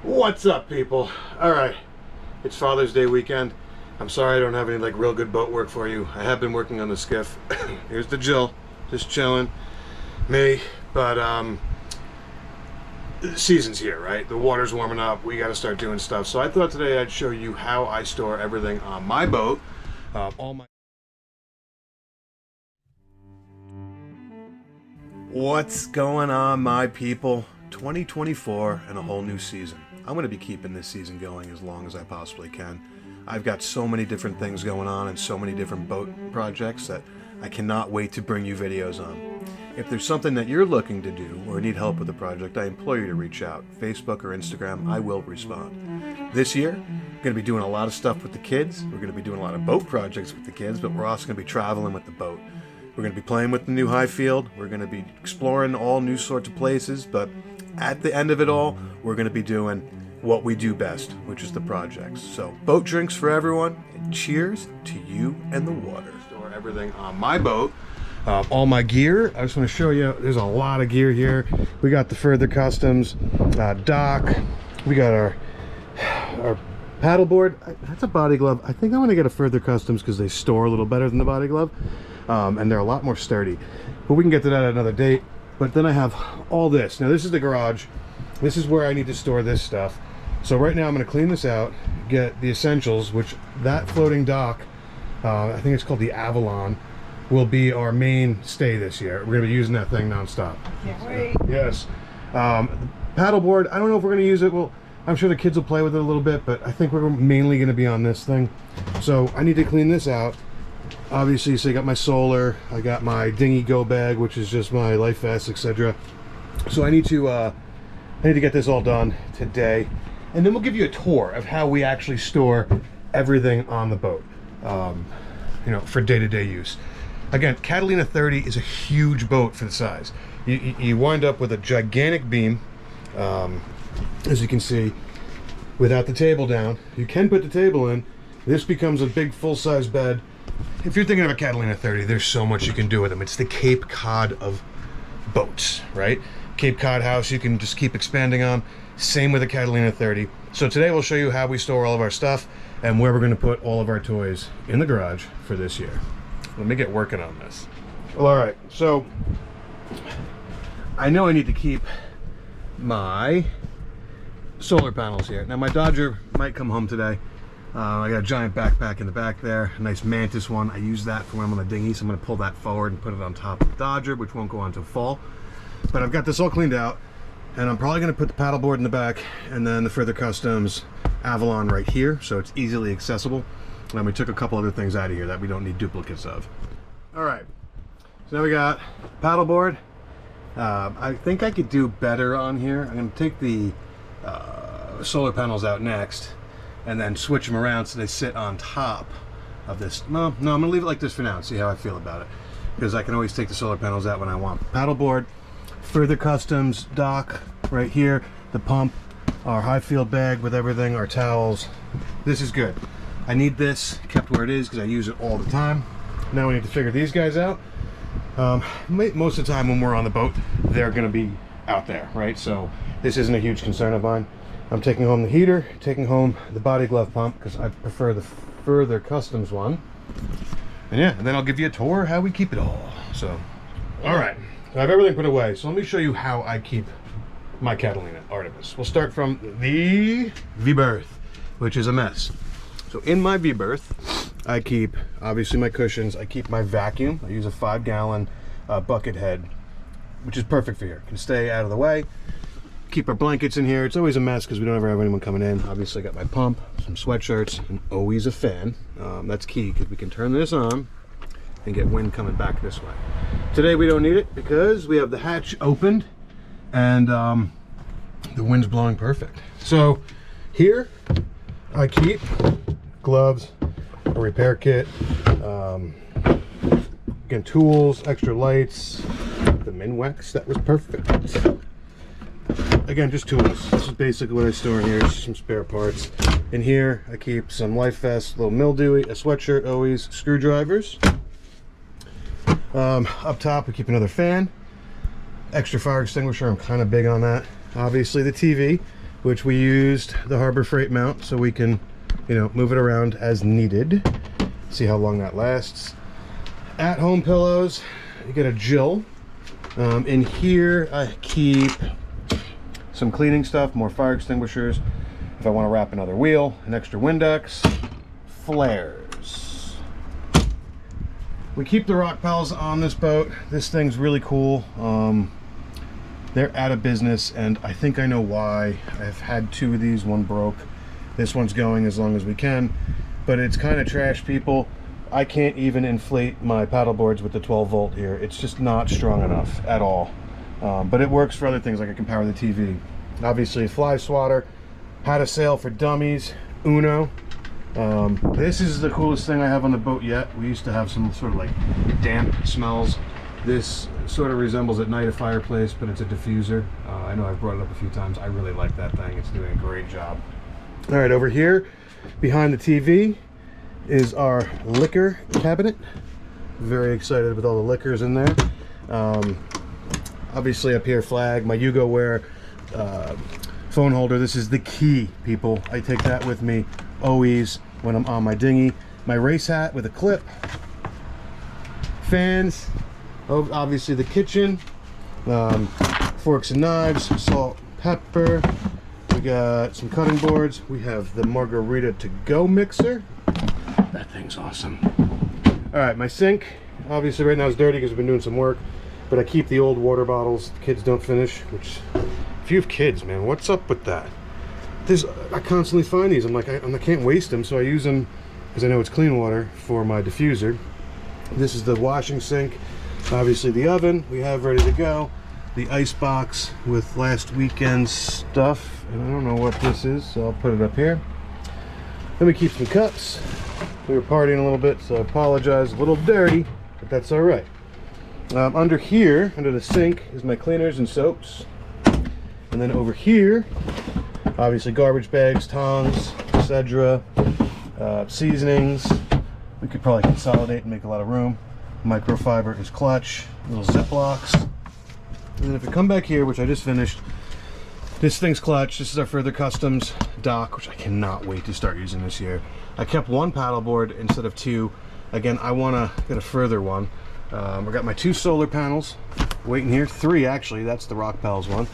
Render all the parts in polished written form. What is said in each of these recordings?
What's up, people? Alright, it's Father's Day weekend. I'm sorry I don't have any like real good boat work for you. I have been working on the skiff. Here's the Jill, just chilling. Me, but the season's here, right? The water's warming up, we gotta start doing stuff. So I thought today I'd show you how I store everything on my boat. What's going on, my people? 2024 and a whole new season. I'm going to be keeping this season going as long as I possibly can. I've got so many different things going on and so many different boat projects that I cannot wait to bring you videos on. If there's something that you're looking to do or need help with a project, I implore you to reach out. Facebook or Instagram, I will respond. This year, we're going to be doing a lot of stuff with the kids. We're going to be doing a lot of boat projects with the kids, but we're also going to be traveling with the boat. We're going to be playing with the new high field. We're going to be exploring all new sorts of places, but at the end of it all, we're going to be doing what we do best, which is the projects. So, boat drinks for everyone, and cheers to you and the water. Store everything on my boat. All my gear. I just want to show you, there's a lot of gear here. We got the Further Customs dock. We got our paddleboard. That's a body glove. I think I want to get a Further Customs because they store a little better than the body glove. And they're a lot more sturdy. But we can get to that at another date. But then I have all this. Now this is the garage. This is where I need to store this stuff. So right now I'm going to clean this out, get the essentials, which that floating dock, I think it's called the Avalon, will be our main stay this year. We're going to be using that thing nonstop. Can't wait. Yes. Paddleboard, I don't know if we're going to use it. Well, I'm sure the kids will play with it a little bit, but I think we're mainly going to be on this thing. So I need to clean this out. Obviously, so I got my solar, I got my dinghy go bag, which is just my life vest, etc. So I need to get this all done today, and then we'll give you a tour of how we actually store everything on the boat, you know, for day-to-day use. Again, Catalina 30 is a huge boat for the size. You wind up with a gigantic beam, as you can see, without the table down. You can put the table in. This becomes a big full-size bed. If you're thinking of a Catalina 30, there's so much you can do with them. It's the Cape Cod of boats, right? Cape Cod house you can just keep expanding on. Same with a Catalina 30. So today we'll show you how we store all of our stuff and where we're going to put all of our toys in the garage for this year. Let me get working on this. Well, all right. So I know I need to keep my solar panels here. Now my Dodger might come home today. I got a giant backpack in the back there, a nice Mantis one. I use that for when I'm on the dinghy, so I'm going to pull that forward and put it on top of the Dodger, which won't go on until fall. But I've got this all cleaned out, and I'm probably going to put the paddleboard in the back, and then the Further Customs Avalon right here, so it's easily accessible. And we took a couple other things out of here that we don't need duplicates of. All right, so now we got paddleboard. I think I could do better on here. I'm going to take the solar panels out next, and then switch them around so they sit on top of this. No, I'm gonna leave it like this for now and see how I feel about it, because I can always take the solar panels out when I want. Paddleboard, Further Customs dock right here, the pump, our high field bag with everything, our towels. This is good. I need this kept where it is because I use it all the time. Now we need to figure these guys out. Most of the time when we're on the boat, they're gonna be out there, right? So this isn't a huge concern of mine. I'm taking home the heater, taking home the body glove pump because I prefer the Further Customs one. And yeah, and then I'll give you a tour how we keep it all. So, all right, I have everything put away. So let me show you how I keep my Catalina Artemis. We'll start from the V-berth, which is a mess. So in my V-berth, I keep, obviously my cushions, I keep my vacuum. I use a 5-gallon bucket head, which is perfect for here. Can stay out of the way. Keep our blankets in here. It's always a mess because we don't ever have anyone coming in. Obviously I got my pump, some sweatshirts, and always a fan. That's key because we can turn this on and get wind coming back this way. Today we don't need it because we have the hatch opened and the wind's blowing perfect. So here I keep gloves, a repair kit, again, tools, extra lights, the Minwex, that was perfect. Again, just tools. This is basically what I store in here. Just some spare parts. In here, I keep some life vests, a little mildewy, a sweatshirt, always, screwdrivers. Up top, we keep another fan, extra fire extinguisher. I'm kind of big on that. Obviously, the TV. which we used the Harbor Freight mount so we can, you know, move it around as needed. See how long that lasts. At-home pillows, you get a Jill. In here I keep some cleaning stuff, more fire extinguishers, if I want to wrap another wheel, an extra Windex, flares. We keep the rock pals on this boat. This thing's really cool. They're out of business, and I think I know why. I've had 2 of these, one broke. This one's going as long as we can, but it's kind of trash, people. I can't even inflate my paddle boards with the 12 volt here. It's just not strong enough at all. But it works for other things, like I can power the TV. Obviously, fly swatter, how to sail for dummies, Uno. This is the coolest thing I have on the boat yet. We used to have some sort of like damp smells. This sort of resembles at night a fireplace, but it's a diffuser. I know I've brought it up a few times. I really like that thing. It's doing a great job. All right, over here behind the TV is our liquor cabinet. Very excited with all the liquors in there. Obviously up here, flag, my Yugo phone holder. This is the key, people. I take that with me always when I'm on my dinghy. My race hat with a clip. Fans. Obviously the kitchen. Forks and knives, salt, pepper. We got some cutting boards. We have the margarita to go mixer. That thing's awesome. All right, my sink. Obviously right now it's dirty because we've been doing some work, but I keep the old water bottles the kids don't finish, which, if you have kids, man, what's up with that? I constantly find these. I'm like, I can't waste them, so I use them because I know it's clean water for my diffuser. This is the washing sink. Obviously the oven we have ready to go. The ice box with last weekend's stuff, and I don't know what this is, so I'll put it up here. Then we keep some cups. We were partying a little bit, so I apologize. A little dirty, but that's all right. Under here, under the sink, is my cleaners and soaps. And then over here, obviously garbage bags, tongs, etc., seasonings. We could probably consolidate and make a lot of room. Microfiber is clutch, little Ziplocs. And then if we come back here, which I just finished, this thing's clutch. This is our Further Customs dock, which I cannot wait to start using this year. I kept 1 paddleboard instead of 2. Again, I want to get a Further one. I got my 2 solar panels waiting here. 3 actually, that's the Rock Pals one.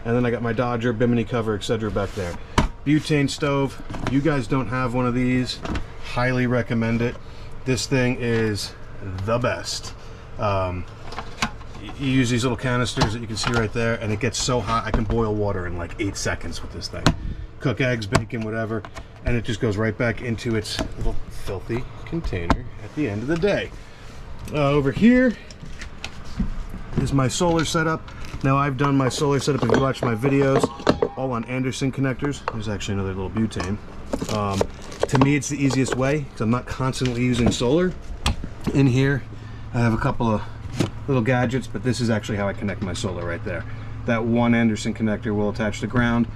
And then I got my Dodger, bimini cover, etc. back there. Butane stove. You guys don't have one of these, highly recommend it. This thing is the best. You use these little canisters that you can see right there, and it gets so hot I can boil water in like 8 seconds with this thing. Cook eggs, bacon, whatever, and it just goes right back into its little filthy container at the end of the day. Over here is my solar setup. Now I've done my solar setup, if you watch my videos, all on Anderson connectors. There's actually another little butane. To me it's the easiest way because I'm not constantly using solar. In here I have a couple of little gadgets, but this is actually how I connect my solar right there. That one Anderson connector will attach the ground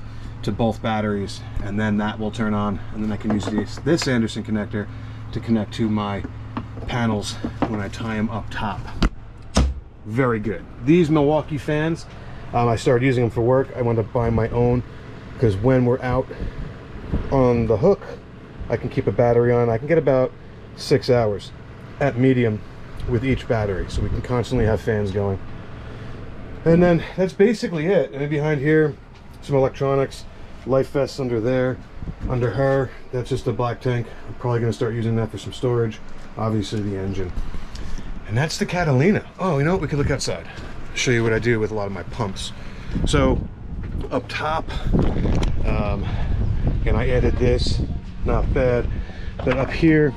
to both batteries, and then that will turn on, and then I can use this Anderson connector to connect to my panels when I tie them up top. Very good. These Milwaukee fans, I started using them for work. I wound up buying my own because when we're out on the hook, I can keep a battery on. I can get about 6 hours at medium with each battery, so we can constantly have fans going. And then that's basically it. And then behind here, some electronics, life vests under there. Under her, that's just a black tank. I'm probably going to start using that for some storage. Obviously the engine. And that's the Catalina. Oh, you know what? We could look outside. Show you what I do with a lot of my pumps. So up top, and I added this, not bad. But up here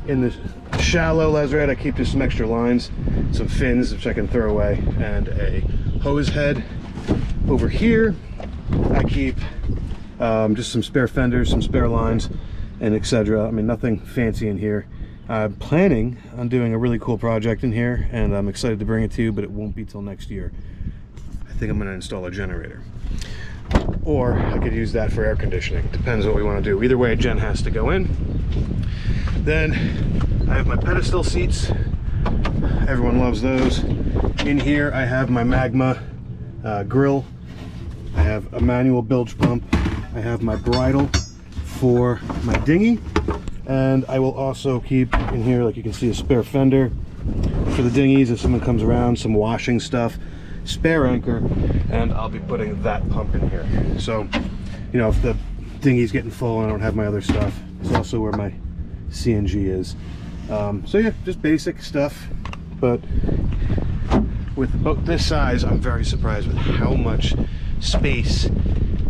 in the shallow lazarette, I keep just some extra lines, some fins which I can throw away, and a hose head. Over here I keep just some spare fenders, some spare lines, and etc. I mean, nothing fancy in here. I'm planning on doing a really cool project in here, and I'm excited to bring it to you, but it won't be till next year. I think I'm going to install a generator, or I could use that for air conditioning. Depends what we want to do. Either way, a gen has to go in. Then I have my pedestal seats. Everyone loves those. In here I have my Magma grill. I have a manual bilge pump, I have my bridle for my dinghy, and I will also keep in here, like you can see, a spare fender for the dinghies if someone comes around, some washing stuff, spare anchor, and I'll be putting that pump in here. So, you know, if the dinghy's getting full and I don't have my other stuff, it's also where my CNG is. So yeah, just basic stuff, but with a boat this size, I'm very surprised with how much space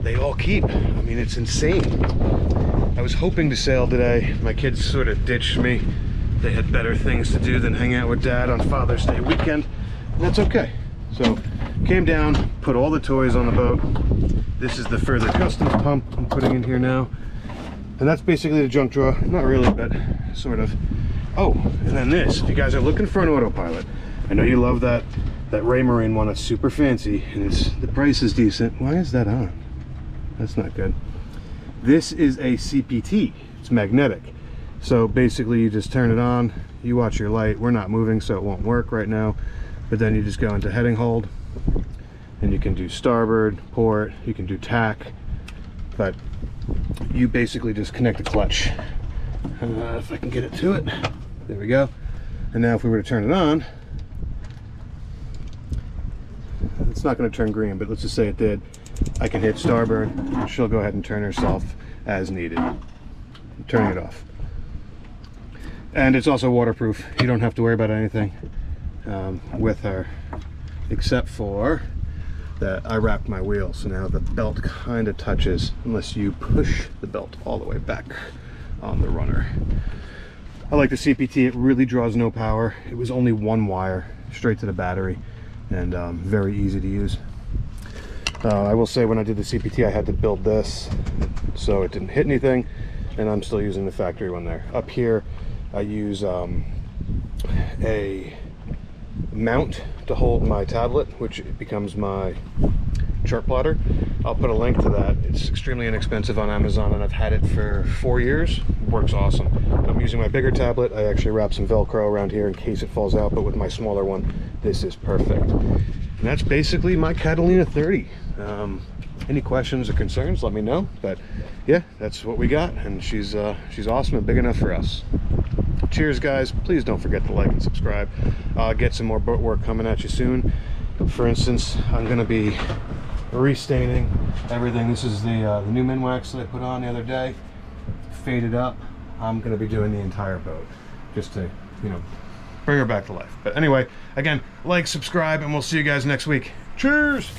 they all keep. I mean, it's insane. I was hoping to sail today. My kids sort of ditched me. They had better things to do than hang out with Dad on Father's Day weekend, and that's okay. So came down, put all the toys on the boat. This is the further customs pump I'm putting in here now, and that's basically the junk drawer. Not really, but sort of. Oh, and then this, if you guys are looking for an Autopilot, I know you love that Raymarine one. It's super fancy, and the price is decent. Why is that on? That's not good. This is a CPT. It's magnetic. So basically you just turn it on, you watch your light. We're not moving, so it won't work right now. But then you just go into heading hold, and you can do starboard, port, you can do tack. But you basically just connect the clutch. If I can get it to it. There we go. And now if we were to turn it on, it's not going to turn green, but let's just say it did. I can hit starboard, and she'll go ahead and turn herself as needed. I'm turning it off. And it's also waterproof. You don't have to worry about anything with her, except for that I wrapped my wheel, so now the belt kind of touches, unless you push the belt all the way back on the runner. I like the CPT. It really draws no power. It was only one wire straight to the battery, and very easy to use. I will say, when I did the CPT, I had to build this so it didn't hit anything, and I'm still using the factory one there. Up here I use a mount to hold my tablet, which becomes my chart plotter. I'll put a link to that. It's extremely inexpensive on Amazon, and I've had it for 4 years. It works awesome. I'm using my bigger tablet. I actually wrap some Velcro around here in case it falls out, but with my smaller one, this is perfect. And that's basically my Catalina 30. Any questions or concerns, let me know. But yeah, that's what we got, and she's awesome and big enough for us. Cheers, guys. Please don't forget to like and subscribe. I'll get some more boat work coming at you soon. For instance, I'm going to be restaining everything. This is the new Minwax that I put on the other day, faded up. I'm going to be doing the entire boat just to, you know, bring her back to life. But anyway, again, like, subscribe, and we'll see you guys next week. Cheers.